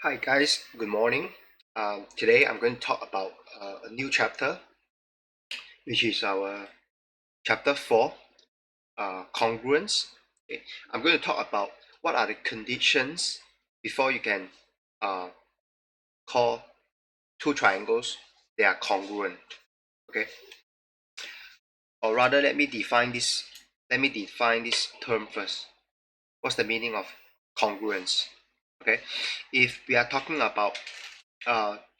Hi guys, good morning. Today I'm going to talk about a new chapter, which is our chapter 4, Congruence. Okay. I'm going to talk about what are the conditions before you can uh, call two triangles they are congruent. Okay, or rather, let me define this. Let me define this term first. What's the meaning of congruence? Okay, if we are talking about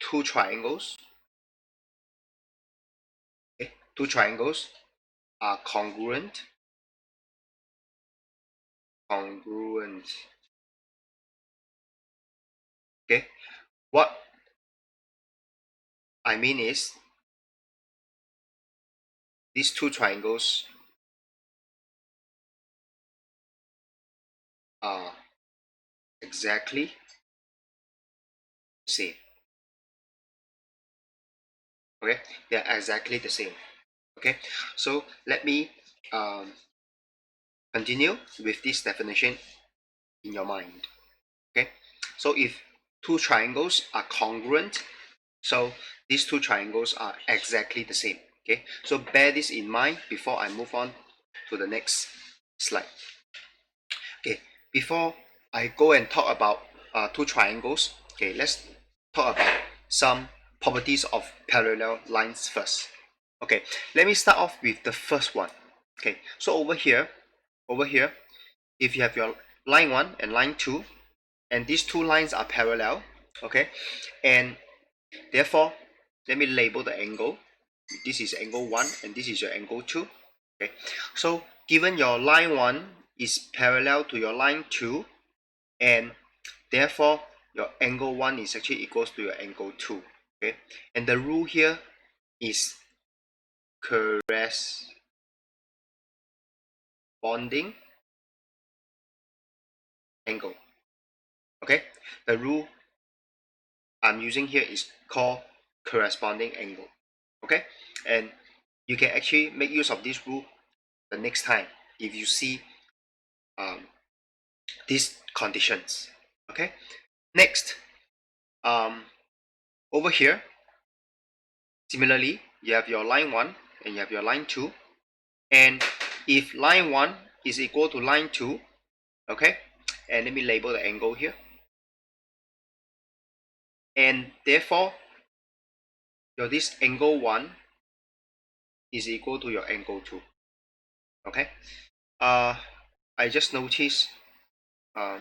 two triangles, okay, two triangles are congruent. Okay, what I mean is these two triangles are exactly the same. Okay, they are exactly the same. Okay, so let me um, continue with this definition in your mind. Okay, so if two triangles are congruent, so these two triangles are exactly the same. Okay, so bear this in mind before I move on to the next slide. Okay, before I go and talk about two triangles, okay, let's talk about some properties of parallel lines first. Okay, let me start off with the first one. Okay, so over here, if you have your line 1 and line 2, and these two lines are parallel, okay, and therefore, let me label the angle. This is angle 1 and this is your angle 2. Okay, so given your line 1 is parallel to your line 2, and therefore your angle 1 is actually equals to your angle 2. Okay, and the rule here is corresponding angle. Okay, the rule I'm using here is called corresponding angle. Okay, and you can actually make use of this rule the next time if you see um, these conditions. Okay, next, um, over here, similarly, you have your line 1 and you have your line 2, and if line 1 is equal to line 2, okay, and let me label the angle here, and therefore your this angle 1 is equal to your angle 2. Okay, uh I just noticed uh,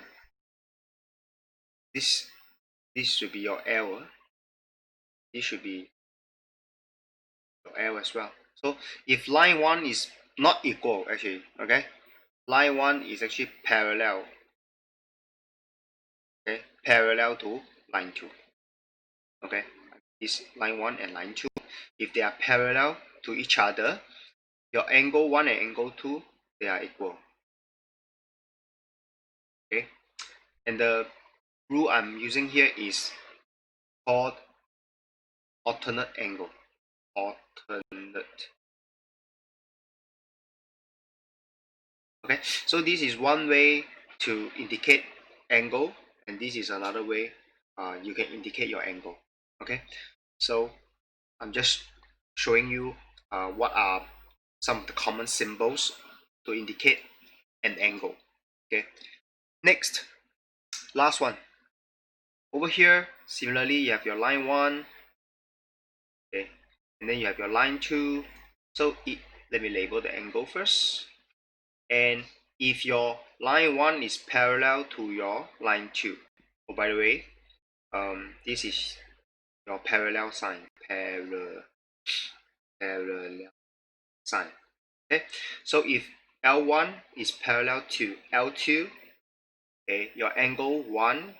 this this should be your L. This should be your L as well. So if line 1 is not equal, actually, okay, line 1 is actually parallel, okay, parallel to line 2. Okay, this line 1 and line 2, if they are parallel to each other, your angle 1 and angle 2, they are equal. Okay, and the rule I'm using here is called alternate angle. Alternate. Okay, so this is one way to indicate angle, and this is another way you can indicate your angle. Okay, so I'm just showing you what are some of the common symbols to indicate an angle. Okay, next, last one. Over here, similarly, you have your line 1, okay, and then you have your line 2. So let me label the angle first. And if your line 1 is parallel to your line 2, oh, by the way, this is your parallel sign. Parallel sign. Okay, so if L1 is parallel to L2, okay, your angle 1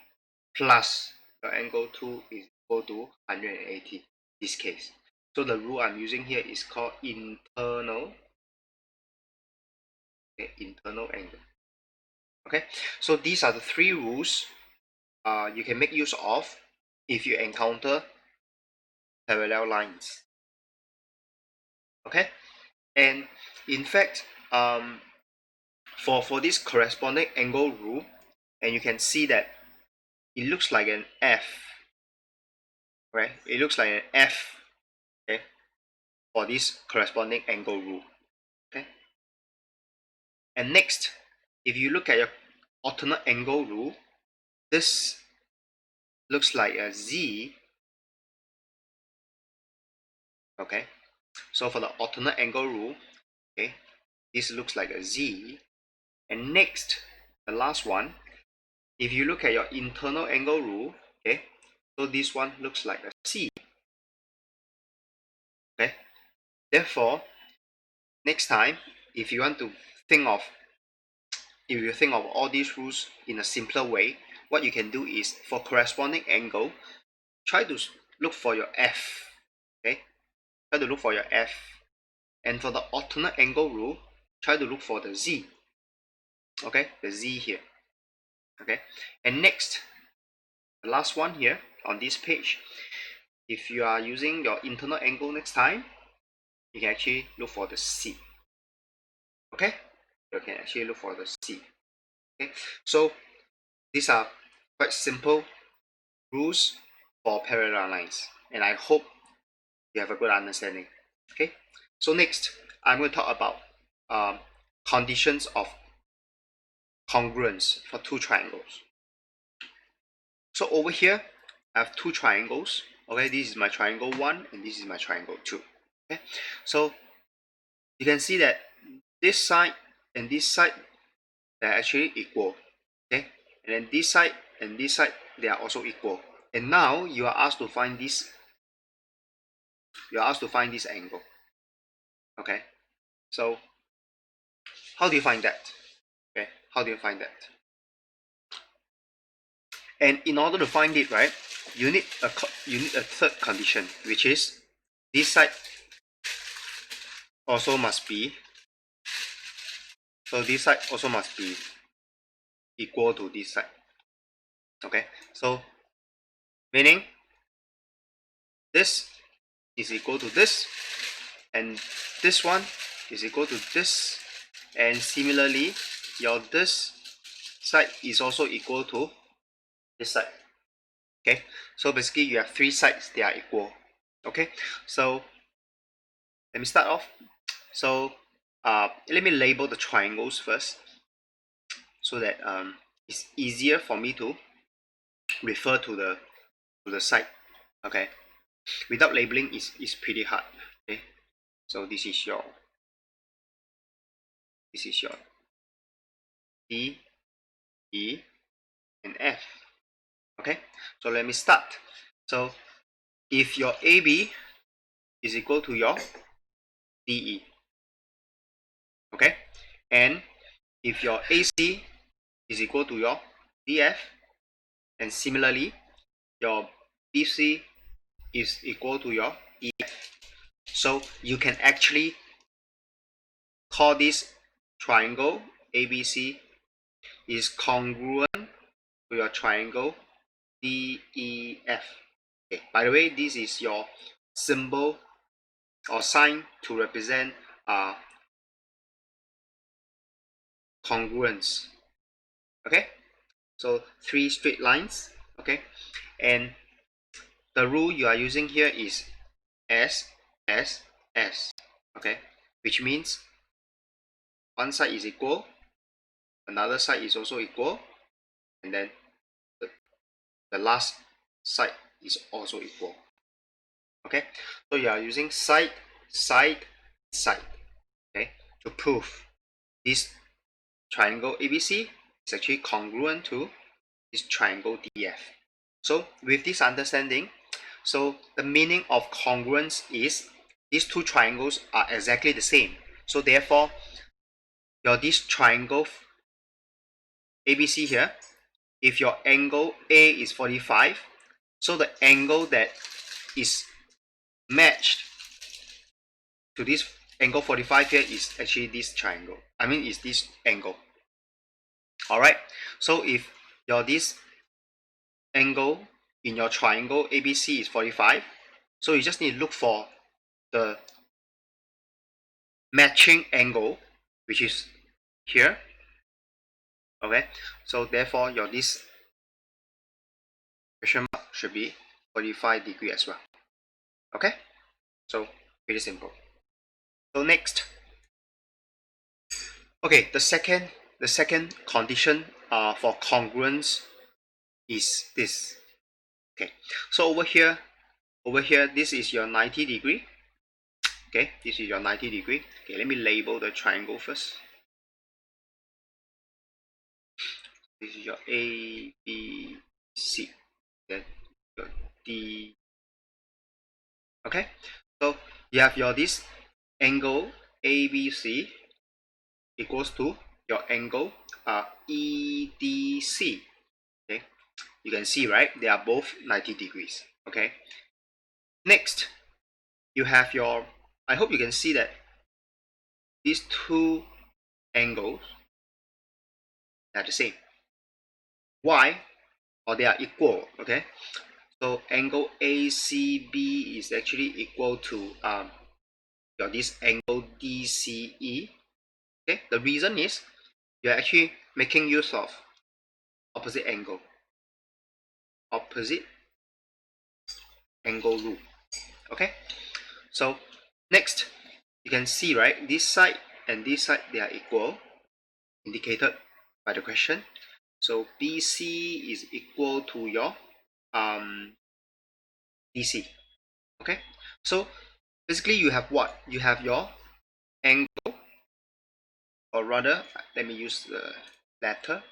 plus your angle 2 is equal to 180 this case. So the rule I'm using here is called internal, okay, internal angle. Okay, so these are the three rules you can make use of if you encounter parallel lines. Okay, and in fact, for this corresponding angle rule, and you can see that it looks like an F, right? It looks like an F, okay, for this corresponding angle rule, okay. And next, if you look at your alternate angle rule, this looks like a Z, okay. So for the alternate angle rule, okay, this looks like a Z. And next, the last one, if you look at your internal angle rule, okay, so this one looks like a C, okay. Therefore, next time, if you want to think of, if you think of all these rules in a simpler way, what you can do is for corresponding angle, try to look for your F, okay. Try to look for your F. And for the alternate angle rule, try to look for the Z, okay, the Z here, okay. And next, the last one here on this page, if you are using your internal angle next time, you can actually look for the C, okay. You can actually look for the C, okay. So these are quite simple rules for parallel lines, and I hope you have a good understanding, okay. So next, I'm going to talk about conditions of congruence for two triangles. So over here, I have two triangles, okay. This is my triangle 1 and this is my triangle 2, okay. So you can see that this side and this side, they're actually equal, okay. And then this side and this side, they are also equal. And now you are asked to find this, angle, okay. So how do you find that? Okay, how do you find that? And in order to find it, right, you need a third condition, which is this side also must be, so this side also must be equal to this side, okay. So meaning this is equal to this, and this one is equal to this, and similarly your this side is also equal to this side, okay. So basically you have three sides, they are equal, okay. So let me start off. So let me label the triangles first, so that it's easier for me to refer to the side, okay. Without labeling is pretty hard, okay. So this is your D, E, and F, okay. So let me start. So if your AB is equal to your DE, okay, and if your AC is equal to your DF, and similarly your BC is equal to your EF, so you can actually call this triangle ABC is congruent to your triangle DEF. Okay, by the way, this is your symbol or sign to represent congruence, okay. So three straight lines, okay. And the rule you are using here is S, S, S, okay, which means one side is equal, another side is also equal, and then the last side is also equal, okay. So you are using side, side, side, okay, to prove this triangle ABC is actually congruent to this triangle DF. So with this understanding, so the meaning of congruence is these two triangles are exactly the same. So therefore, your this triangle ABC here, if your angle A is 45, so the angle that is matched to this angle 45 here is actually this triangle. I mean, is this angle. Alright, so if your this angle in your triangle ABC is 45, so you just need to look for the matching angle, which is here, okay. So therefore your this question mark should be 45 degree as well. Okay, so pretty simple. So next, okay, the second condition for congruence is this. Okay, so over here this is your 90 degree. Okay, this is your 90 degree. Okay, let me label the triangle first. This is your A, B, C. Then your D. Okay, so you have your this angle ABC equals to your angle EDC. Okay, you can see, right, they are both 90 degrees. Okay, next you have your, I hope you can see that these two angles are the same. Why? Or they are equal. Okay, so angle ACB is actually equal to your this angle DCE. Okay, the reason is you're actually making use of opposite angle rule. Okay, so next you can see, right, this side and this side, they are equal, indicated by the question. So BC is equal to your DC. Okay, so basically you have what? You have your angle, or rather, let me use the letter.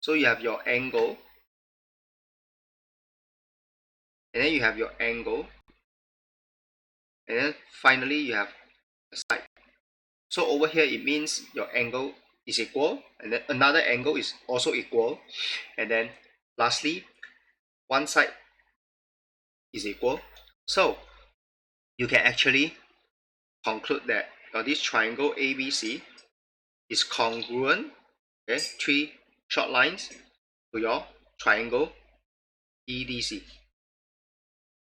So you have your angle, and then you have your angle, and then finally you have a side. So over here it means your angle is equal, and then another angle is also equal, and then lastly one side is equal. So you can actually conclude that this triangle ABC is congruent, okay, three short lines, to your triangle EDC.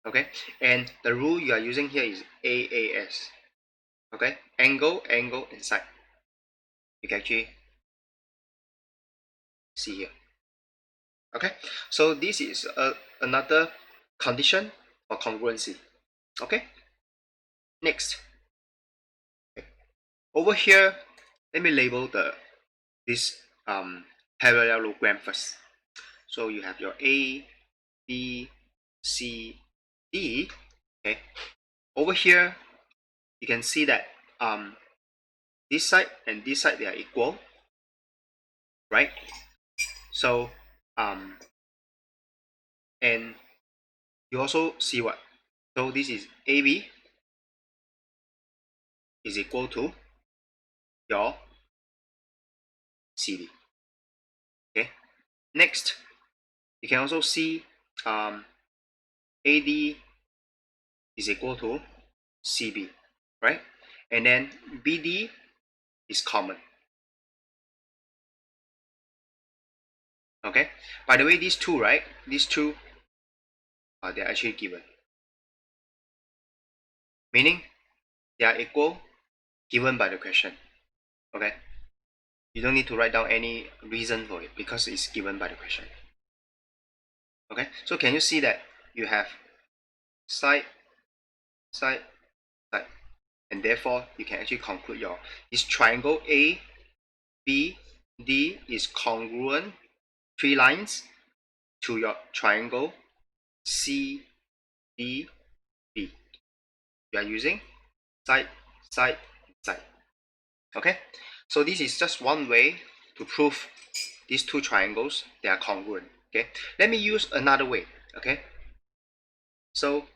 Okay, and the rule you are using here is AAS. Okay, angle, angle, and side. You can actually see here. Okay, so this is another condition for congruency. Okay, next, okay, over here, let me label this parallelogram first. So you have your A, B, C, D. Okay, over here you can see that this side and this side, they are equal, right? So and you also see what? So this is AB is equal to your CD. Okay. Next, you can also see AD is equal to CB, right? And then BD is common. Okay. By the way, these two, right? These two, they're actually given, meaning they are equal, given by the question. Okay. You don't need to write down any reason for it because it's given by the question. Okay. So can you see that you have side, side, side, and therefore you can actually conclude your this triangle A, B, D is congruent, three lines, to your triangle C, D, B. You are using side, side, side. Okay, so this is just one way to prove these two triangles, they are congruent. Okay, let me use another way. Okay, so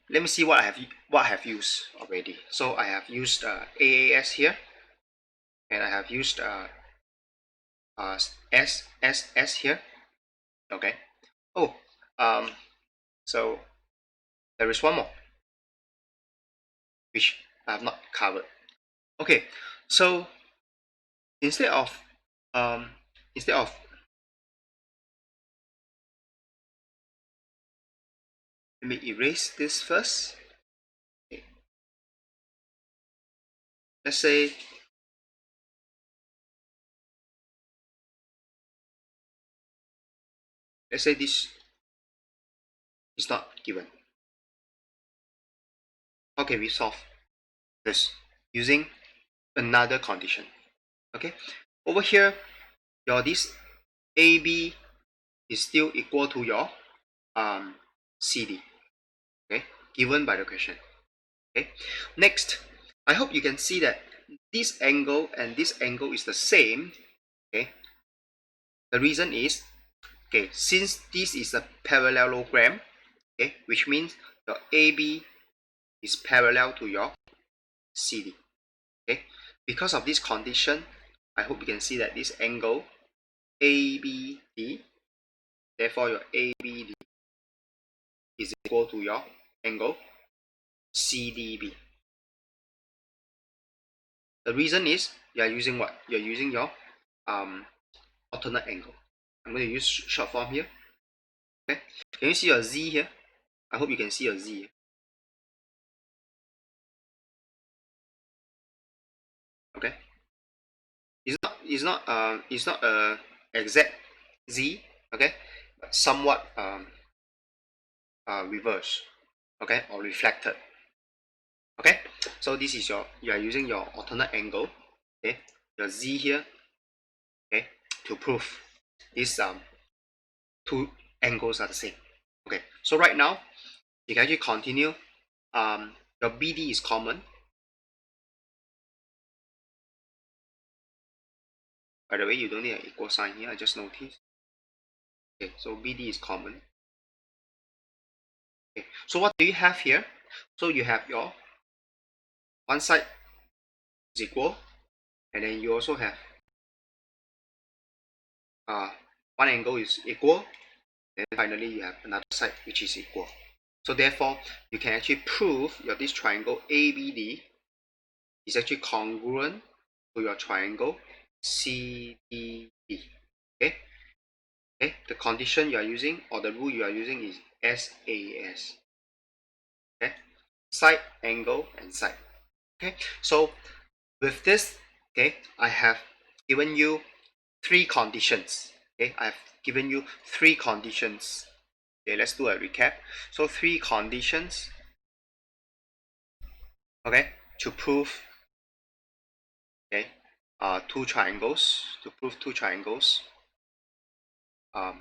let me see what I have used already. So I have used AAS here, and I have used SSS here. Okay. Oh, so there is one more which I have not covered. Okay, so instead of um, instead of let me erase this first. Okay. Let's say Let's say this is not given. How can we solve this? Using another condition. Okay, over here, your this AB is still equal to your CD. Okay, given by the question. Okay, next, I hope you can see that this angle and this angle is the same. Okay, the reason is, okay, since this is a parallelogram, okay, which means your AB is parallel to your CD. Okay, because of this condition, I hope you can see that this angle ABD, therefore your ABD is equal to your angle CDB. The reason is you are using what? You are using your alternate angle. I'm going to use short form here. Okay, can you see your Z here? I hope you can see your Z. Okay, it's not a exact Z. Okay, but somewhat reverse. Okay, or reflected. Okay, so this is you are using your alternate angle. Okay, your Z here. Okay, to prove these two angles are the same. Okay, so right now you can actually continue. Your BD is common. By the way, you don't need an equal sign here. I just noticed. Okay, so BD is common. Okay, so what do you have here? So you have your one side is equal, and then you also have one angle is equal, and finally you have another side which is equal. So therefore, you can actually prove your this triangle ABD is actually congruent to your triangle CDB. Okay? Okay, the condition you are using or the rule you are using is SAS. Okay, side, angle, and side. Okay, so with this, okay, I have given you three conditions. Okay, I've given you three conditions. Okay, let's do a recap. So three conditions, okay, to prove, okay, two triangles, to prove two triangles um,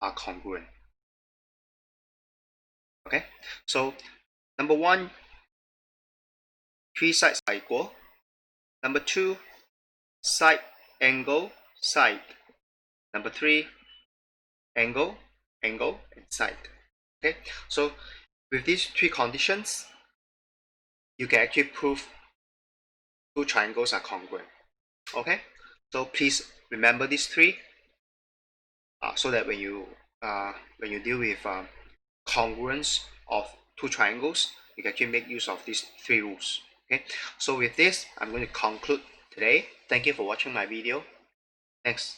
are congruent. Okay, so number one, three sides are equal. Number two, side, angle, side. Number three, angle, angle, and side. Okay, so with these three conditions, you can actually prove two triangles are congruent. Okay, so please remember these three, so that when you deal with congruence of two triangles, you can actually make use of these three rules. Okay, so with this, I'm going to conclude today. Thank you for watching my video. Thanks.